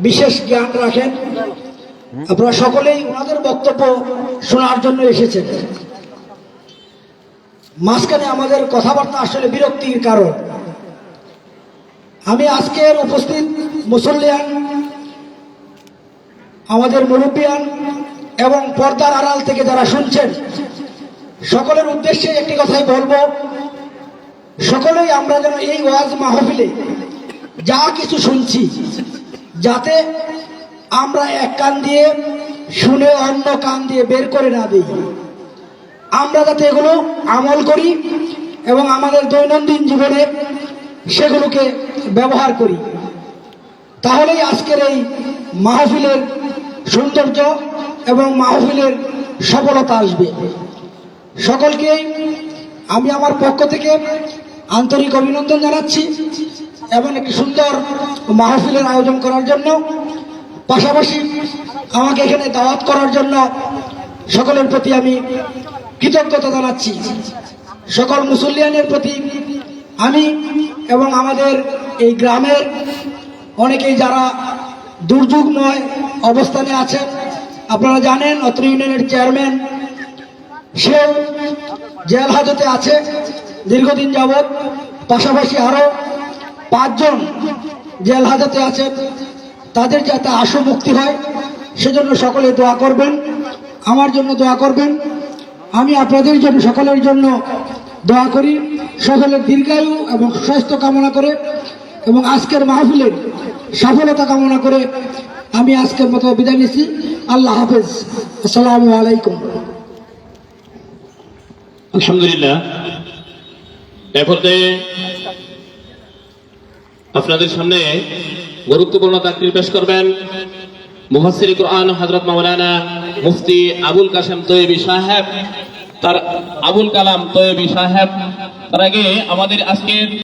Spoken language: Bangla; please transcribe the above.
বিশেষ জ্ঞান রাখেন। আপনারা সকলেই ওনাদের বক্তব্য শোনার জন্য এসেছেন। মাঝখানে আমাদের কথাবার্তা আসলে বিরক্তির কারণ। আমি আজকের উপস্থিত মুসল্লিয়ান, আমাদের মুরব্বিয়ান এবং পর্দার আড়াল থেকে যারা শুনছেন, সকলের উদ্দেশ্যে একটি কথাই বলবো, সকলেই আমরা যেন এই ওয়াজ মাহফিলে যা কিছু শুনছি, যাতে আমরা এক কান দিয়ে শুনে অন্য কান দিয়ে বের করে না দিই। আমরা যাতে এগুলো আমল করি এবং আমাদের দৈনন্দিন জীবনে সেগুলোকে ব্যবহার করি, তাহলেই আজকের এই মাহফিলের সৌন্দর্য এবং মাহফিলের সফলতা আসবে। সকলকে আমি আমার পক্ষ থেকে আন্তরিক অভিনন্দন জানাচ্ছি এবং একটি সুন্দর মাহফিলের আয়োজন করার জন্য, পাশাপাশি আমাকে এখানে দাওয়াত করার জন্য সকলের প্রতি আমি কৃতজ্ঞতা জানাচ্ছি। সকল মুসল্লিয়ানের প্রতি আমি এবং আমাদের এই গ্রামের অনেকেই যারা দুর্যোগময় অবস্থানে আছেন, আপনারা জানেন অত্র ইউনিয়নের চেয়ারম্যান সেও জেল হাজতে আছে দীর্ঘদিন যাবৎ, পাশাপাশি আরো 5 জন জেল হাজতে আছেন, তাদের যাতে আশু মুক্তি হয় সেজন্য সকলে দোয়া করবেন, আমার জন্য দোয়া করবেন। আমি আপনাদের জন্য, সকলের জন্য দোয়া করি, সকলের দীর্ঘায়ু এবং সুস্বাস্থ্য কামনা করে এবং আজকের মাহফিলের সফলতা কামনা করে আমি আজকের মতো বিদায় নিচ্ছি। আল্লাহ হাফেজ। আসসালামু আলাইকুম। আলহামদুলিল্লাহ। এ পর্যায়ে আপনাদের সামনে গুরুত্বপূর্ণ তাকরীর পেশ করবেন মুফাসসির কুরআন হযরত মাওলানা মুফতি আবুল কাসেম তৈয়বী সাহেব, তার আবুল কালাম তৈয়বী সাহেব। তার আগে আমাদের আজকের